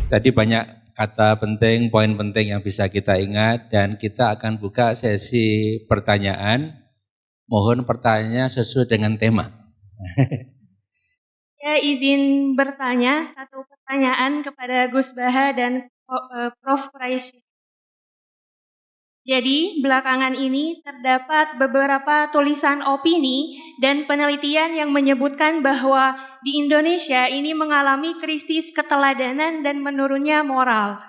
Tadi banyak kata penting, poin penting yang bisa kita ingat dan kita akan buka sesi pertanyaan. Mohon pertanyaannya sesuai dengan tema. Saya izin bertanya satu pertanyaan kepada Gus Baha dan Prof. Quraisy. Jadi belakangan ini terdapat beberapa tulisan opini dan penelitian yang menyebutkan bahwa di Indonesia ini mengalami krisis keteladanan dan menurunnya moral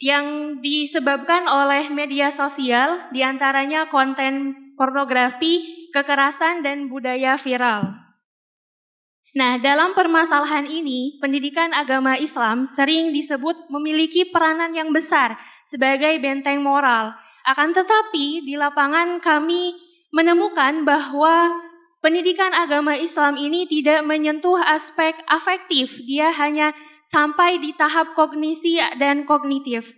yang disebabkan oleh media sosial, diantaranya konten pornografi, kekerasan, dan budaya viral. Nah, dalam permasalahan ini, pendidikan agama Islam sering disebut memiliki peranan yang besar sebagai benteng moral. Akan tetapi, di lapangan kami menemukan bahwa pendidikan agama Islam ini tidak menyentuh aspek afektif, dia hanya sampai di tahap kognisi dan kognitif.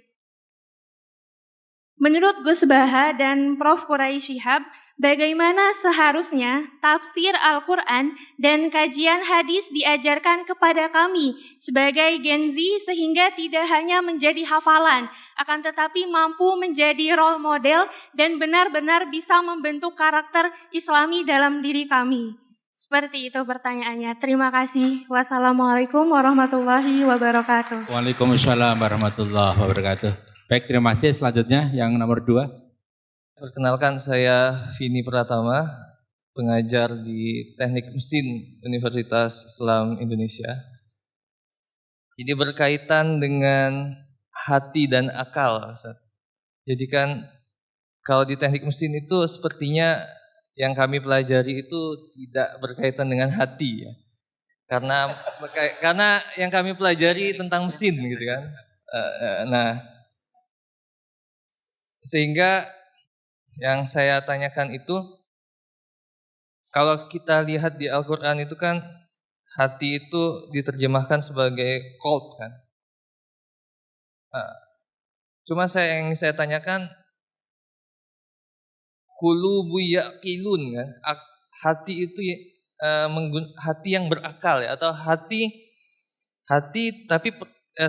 Menurut Gus Baha dan Prof. Quraisy Shihab, bagaimana seharusnya tafsir Al-Quran dan kajian hadis diajarkan kepada kami sebagai Gen Z sehingga tidak hanya menjadi hafalan, akan tetapi mampu menjadi role model dan benar-benar bisa membentuk karakter Islami dalam diri kami. Seperti itu pertanyaannya. Terima kasih. Wassalamualaikum warahmatullahi wabarakatuh. Waalaikumsalam warahmatullahi wabarakatuh. Baik, terima kasih. Selanjutnya yang nomor 2. Perkenalkan, saya Vini Pratama, pengajar di Teknik Mesin Universitas Islam Indonesia. Jadi berkaitan dengan hati dan akal. Jadi kan kalau di teknik mesin itu sepertinya yang kami pelajari itu tidak berkaitan dengan hati ya. Karena yang kami pelajari tentang mesin gitu kan. Sehingga yang saya tanyakan itu, kalau kita lihat di Al-Quran itu kan hati itu diterjemahkan sebagai qalb kan. Cuma yang saya tanyakan, qulubu yaqilun kan, hati itu hati yang berakal ya, atau hati tapi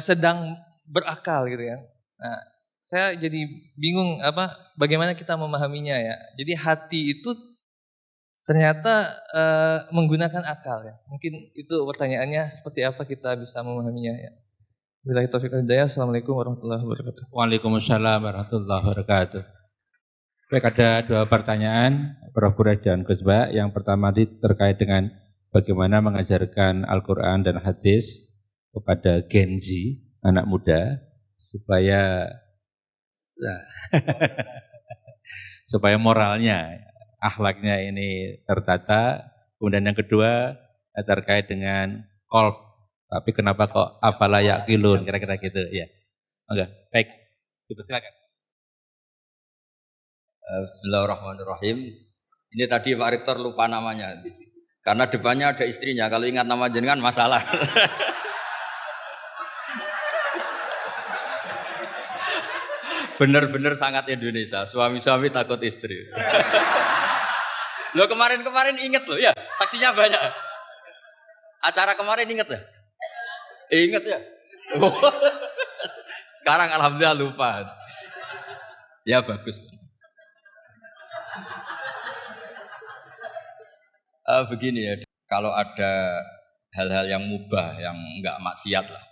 sedang berakal gitu kan. Nah, saya jadi bingung bagaimana kita memahaminya ya. Jadi hati itu ternyata menggunakan akal ya. Mungkin itu pertanyaannya, seperti apa kita bisa memahaminya ya. Billahi taufiq wal hidayah. Assalamualaikum warahmatullahi wabarakatuh. Waalaikumsalam warahmatullahi wabarakatuh. Baik, ada 2 pertanyaan Prof. Quraisy dan Gus Baha. Yang pertama terkait dengan bagaimana mengajarkan Al-Quran dan hadis kepada Gen Z, anak muda, supaya moralnya, akhlaknya ini tertata. Kemudian yang kedua terkait dengan qalb. Tapi kenapa kok afala yaqilun, kira-kira gitu ya. Oke, baik. Silakan. Bismillahirrahmanirrahim. Ini tadi Pak Rektor lupa namanya. Karena depannya ada istrinya, kalau ingat nama jenengan masalah. Bener-bener sangat Indonesia, suami-suami takut istri. Lo kemarin inget loh ya, saksinya banyak. Acara kemarin inget ya? Inget ya? Sekarang alhamdulillah lupa. Ya bagus. Begini ya, kalau ada hal-hal yang mubah, yang enggak maksiat lah.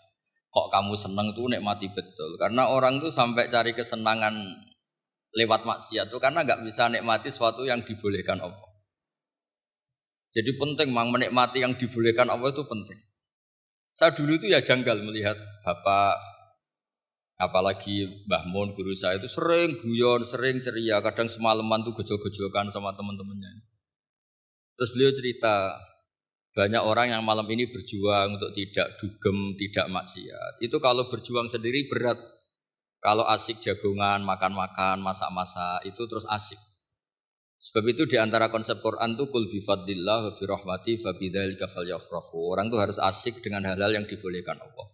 Kok kamu senang tuh nikmati betul. Karena orang tuh sampai cari kesenangan lewat maksiat tuh karena enggak bisa nikmati sesuatu yang dibolehkan Allah. Jadi penting menikmati yang dibolehkan Allah itu penting. Saya dulu itu ya janggal melihat bapak, apalagi Mbah Mun guru saya itu sering guyon, sering ceria, kadang semalaman tuh gejol-gejolkan sama teman-temannya. Terus beliau cerita, banyak orang yang malam ini berjuang untuk tidak dugem, tidak maksiat. Itu kalau berjuang sendiri berat. Kalau asik jagongan, makan-makan, masak-masak, itu terus asik. Sebab itu di antara konsep Quran itu kul bi fadlillah wa bi rahmati fa bidzalika falyafrahu. Orang itu harus asik dengan hal-hal yang dibolehkan Allah.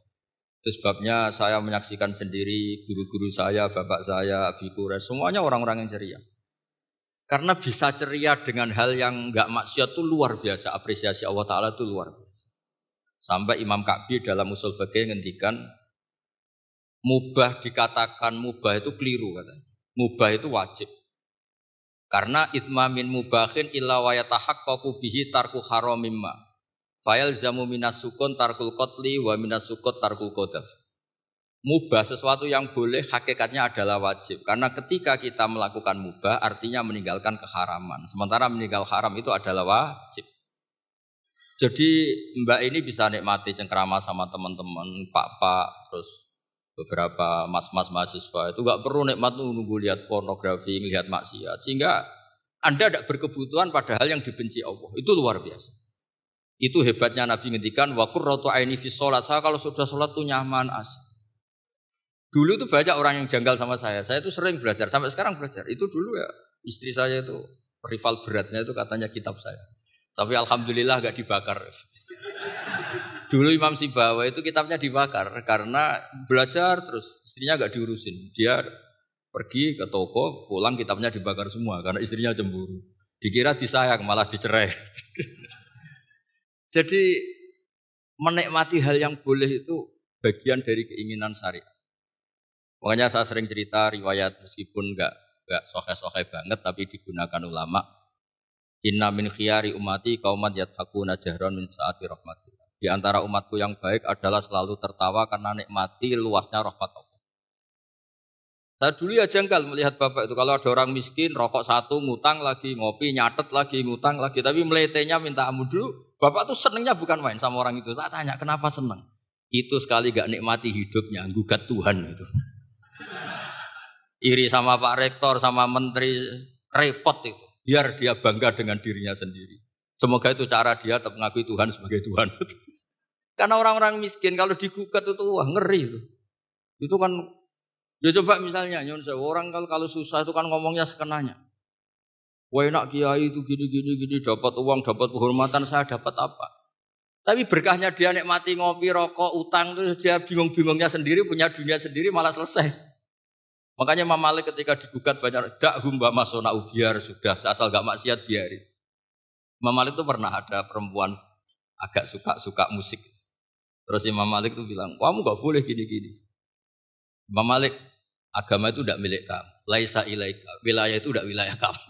Itu sebabnya saya menyaksikan sendiri guru-guru saya, bapak saya, Abi Quraisy, semuanya orang-orang yang ceria. Karena bisa ceria dengan hal yang enggak maksiat itu luar biasa, apresiasi Allah Ta'ala itu luar biasa. Sampai Imam Ka'bi dalam usul fikih ngendikan, mubah dikatakan mubah itu keliru katanya. Mubah itu wajib. Karena itsma min mubahin illa wa yatahaqqaqu bihi tarku haramim ma. Fayal zamu minas sukun tarkul qatli wa minas sukut tarkul qadaf. Mubah sesuatu yang boleh hakikatnya adalah wajib. Karena ketika kita melakukan mubah artinya meninggalkan keharaman. Sementara meninggal haram itu adalah wajib. Jadi Mbak ini bisa nikmati cengkrama sama teman-teman, pak-pak, terus beberapa mas-mas mahasiswa itu gak perlu nikmat nunggu lihat pornografi, lihat maksiat. Sehingga Anda tidak berkebutuhan pada hal yang dibenci Allah. Itu luar biasa. Itu hebatnya Nabi ngendikan wa qurratu aini fi sholat. Saya kalau sudah sholat tuh nyaman asik. Dulu itu banyak orang yang janggal sama saya. Saya itu sering belajar, sampai sekarang belajar. Itu dulu ya istri saya itu rival beratnya itu katanya kitab saya. Tapi alhamdulillah gak dibakar. Dulu Imam Sibawa itu kitabnya dibakar karena belajar terus istrinya gak diurusin. Dia pergi ke toko, pulang kitabnya dibakar semua karena istrinya cemburu. Dikira disayang malah dicerai. Jadi menikmati hal yang boleh itu bagian dari keinginan syariat. Makanya saya sering cerita riwayat meskipun enggak sohe-sohe banget tapi digunakan ulama. Inna min khiyari ummati qauman yattaquna jahran min saati rahmatillah. Di antara umatku yang baik adalah selalu tertawa karena nikmati luasnya rahmat Allah. Saya dulu ya janggal melihat bapak itu. Kalau ada orang miskin, rokok satu, ngutang lagi, ngopi, nyatet lagi, ngutang lagi. Tapi meletenya minta ampun dulu. Bapak tuh senengnya bukan main sama orang itu. Saya tanya kenapa seneng? Itu sekali gak nikmati hidupnya, gugat Tuhan itu. Iri sama Pak Rektor, sama Menteri, repot itu. Biar dia bangga dengan dirinya sendiri. Semoga itu cara dia tetap mengakui Tuhan sebagai Tuhan. Karena orang-orang miskin kalau digugat itu wah ngeri itu. Itu kan, ya coba misalnya nyon orang kalau susah itu kan ngomongnya sekenanya. Wah enak kiai itu gini, dapat uang, dapat penghormatan, saya dapat apa? Tapi berkahnya dia nikmati ngopi, rokok, utang itu dia bingung-bingungnya sendiri, punya dunia sendiri malah selesai. Makanya Imam Malik ketika digugat banyak dakhum ba masona biar sudah asal gak maksiat biarin. Imam Malik itu pernah ada perempuan agak suka musik. Terus Imam Malik itu bilang, kamu gak boleh gini-gini. Imam Malik, agama itu tidak milik kamu. Laisa ilaika, wilayah itu tidak wilayah kamu.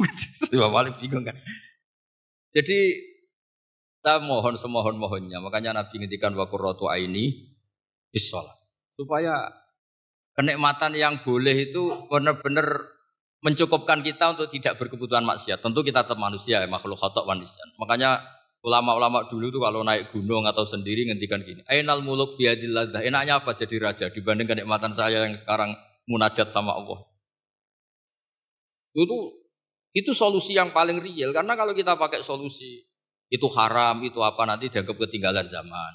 Imam Malik bingung kan. Jadi kita mohon semohon-mohonnya. Makanya Nabi ngintikan wa qurratu aini bis shalah. Supaya kenikmatan yang boleh itu benar-benar mencukupkan kita untuk tidak berkebutuhan maksiat. Tentu kita tetap manusia, makhluk khata' wan nisyan. Makanya ulama-ulama dulu tuh kalau naik gunung atau sendiri ngendikan gini, ainal muluk fi yadillah. Enaknya apa jadi raja dibanding kenikmatan saya yang sekarang munajat sama Allah. Itu solusi yang paling real. Karena kalau kita pakai solusi itu haram, itu apa nanti dianggap ketinggalan zaman.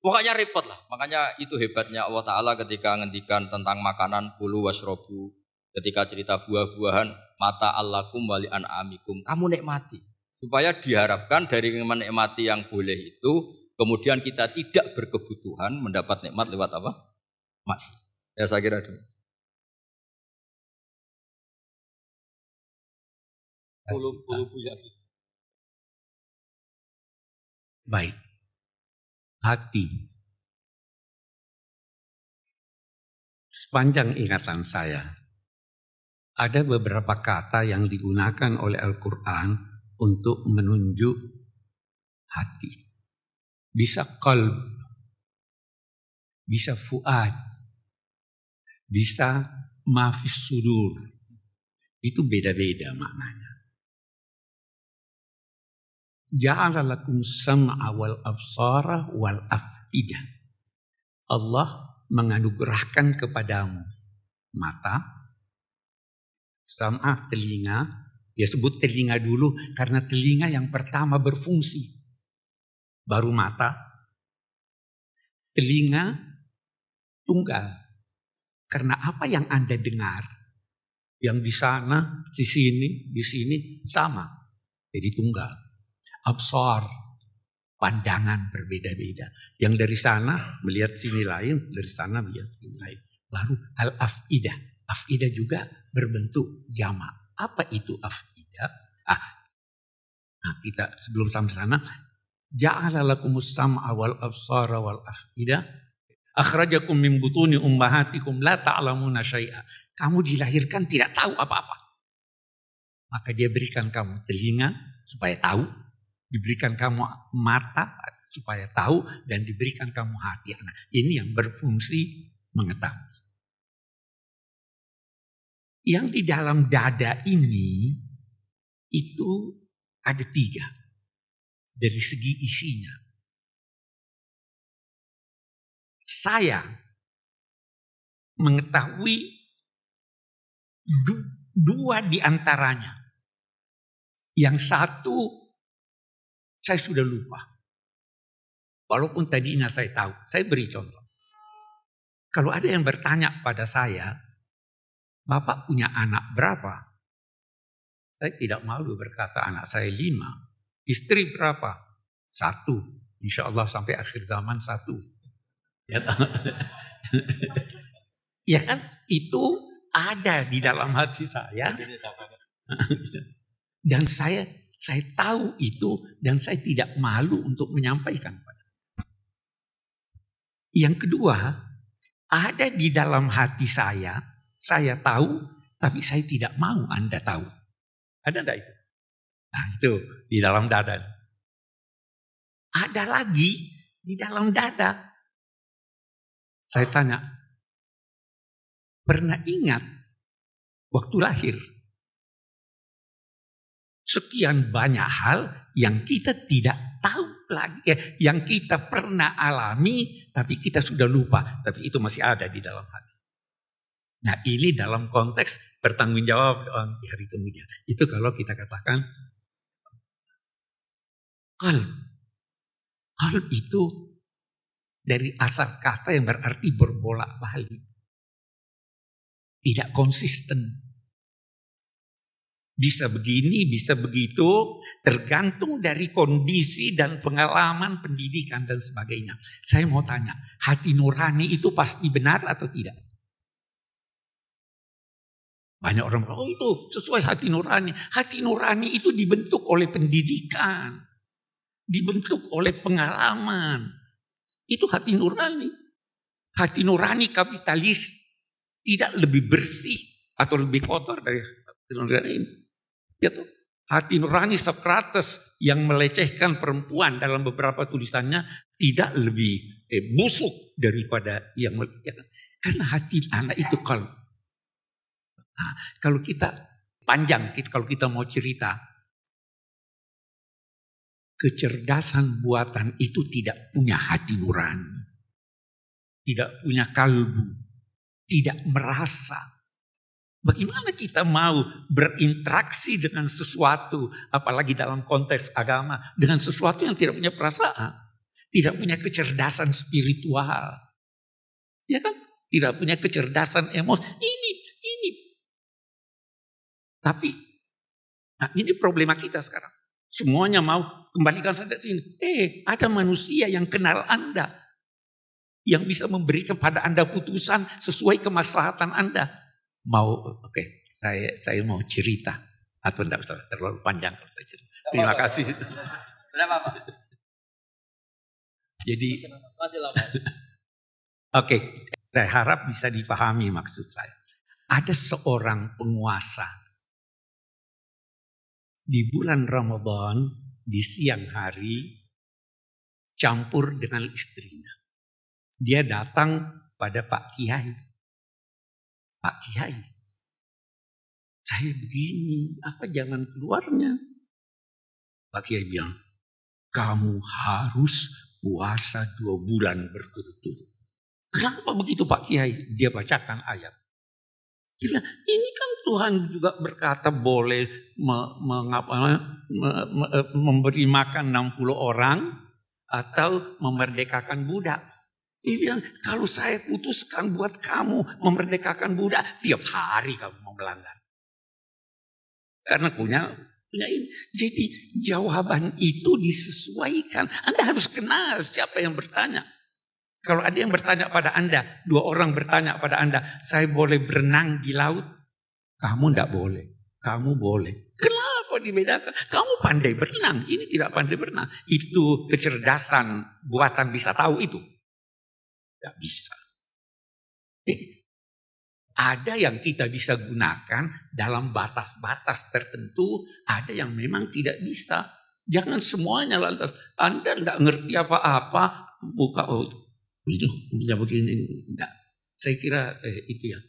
Pokoknya repot lah. Makanya itu hebatnya Allah Ta'ala ketika ngendikan tentang makanan kulu wasrobu. Ketika cerita buah-buahan mata allakum wali an'amikum. Kamu nikmati. Supaya diharapkan dari menikmati yang boleh itu kemudian kita tidak berkebutuhan mendapat nikmat lewat apa? Masih. Ya saya kira dulu. Baik. Hati. Sepanjang ingatan saya, ada beberapa kata yang digunakan oleh Al-Quran untuk menunjuk hati. Bisa qalb, bisa fuad, bisa mafis sudur. Itu beda-beda maknanya. Ja'ala lakum sam'a wal absara wal af'idah. Allah menganugerahkan kepadamu mata, sam'a telinga. Dia sebut telinga dulu karena telinga yang pertama berfungsi. Baru mata. Telinga tunggal. Karena apa yang Anda dengar, yang di sana, di sini sama. Jadi tunggal. Absar, pandangan berbeda-beda. Yang dari sana melihat sini lain, dari sana melihat sini lain. Baru al-af'idah. Af'idah juga berbentuk jamak. Apa itu af'idah? Kita sebelum sampai sana, ja'ala lakumus sam'a wal absara wal af'idah. Akhrajakum min butuni ummahatikum la ta'lamuna syai'a. Kamu dilahirkan tidak tahu apa-apa. Maka dia berikan kamu telinga supaya tahu, diberikan kamu mata supaya tahu, dan diberikan kamu hati. Nah, ini yang berfungsi mengetahui. Yang di dalam dada ini itu ada 3 dari segi isinya. Saya mengetahui 2 di antaranya. Yang 1 saya sudah lupa. Walaupun tadinya saya tahu. Saya beri contoh. Kalau ada yang bertanya pada saya, Bapak punya anak berapa? Saya tidak malu berkata anak saya 5. Istri berapa? 1. Insya Allah sampai akhir zaman 1. Ya, ya kan? Itu ada di dalam hati saya. Dan saya tahu itu, dan saya tidak malu untuk menyampaikan. Yang kedua, ada di dalam hati saya tahu, tapi saya tidak mau Anda tahu. Ada enggak itu? Nah, itu di dalam dada. Ada lagi di dalam dada. Saya tanya, pernah ingat waktu lahir? Sekian banyak hal yang kita tidak tahu lagi, yang kita pernah alami, tapi kita sudah lupa, tapi itu masih ada di dalam hati. Nah, ini dalam konteks bertanggung jawab di hari kemudian. Itu kalau kita katakan qalb. Qalb itu dari asal kata yang berarti berbolak-balik. Tidak konsisten. Bisa begini, bisa begitu, tergantung dari kondisi dan pengalaman pendidikan dan sebagainya. Saya mau tanya, hati nurani itu pasti benar atau tidak? Banyak orang bilang, oh itu sesuai hati nurani. Hati nurani itu dibentuk oleh pendidikan, dibentuk oleh pengalaman. Itu hati nurani. Hati nurani kapitalis tidak lebih bersih atau lebih kotor dari hati nurani ini. Gitu. Hati nurani Socrates yang melecehkan perempuan dalam beberapa tulisannya tidak lebih busuk daripada yang melecehkan. Karena hati anak itu kalau kita panjang, kalau kita mau cerita, kecerdasan buatan itu tidak punya hati nurani, tidak punya kalbu, tidak merasa. Bagaimana kita mau berinteraksi dengan sesuatu, apalagi dalam konteks agama, dengan sesuatu yang tidak punya perasaan, tidak punya kecerdasan spiritual, ya kan? Tidak punya kecerdasan emosi. Ini. Tapi, nah ini problema kita sekarang. Semuanya mau kembalikan saja sini. Ada manusia yang kenal Anda, yang bisa memberi kepada Anda putusan sesuai kemaslahatan Anda. Oke, saya mau cerita, atau tidak usah terlalu panjang kalau saya cerita. Terima kasih. Kenapa Pak? Jadi, Masih lama. Oke, saya harap bisa dipahami maksud saya. Ada seorang penguasa di bulan Ramadan, di siang hari, campur dengan istrinya. Dia datang pada Pak Kiai. Pak Kiai, saya begini, apa jalan keluarnya? Pak Kiai bilang, kamu harus puasa 2 bulan berturut-turut. Kenapa begitu Pak Kiai? Dia bacakan ayat. Dia bilang, ini kan Tuhan juga berkata boleh memberi makan 60 orang atau memerdekakan budak. Dia bilang, kalau saya putuskan buat kamu memerdekakan budak, tiap hari kamu mau melanggar. Karena punya ini. Jadi jawaban itu disesuaikan. Anda harus kenal siapa yang bertanya. Kalau ada yang bertanya pada Anda, 2 orang bertanya pada Anda, saya boleh berenang di laut? Kamu tidak boleh. Kamu boleh. Kenapa dibedakan? Kamu pandai berenang, ini tidak pandai berenang. Itu kecerdasan buatan bisa tahu itu. Tidak bisa. Ada yang kita bisa gunakan dalam batas-batas tertentu, ada yang memang tidak bisa. Jangan semuanya lantas. Anda tidak ngerti apa-apa, buka itu bisa begini. Enggak. Saya kira itu ya.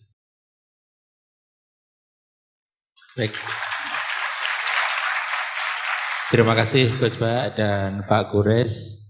Baik. Terima kasih Gus Ba dan Pak Gores.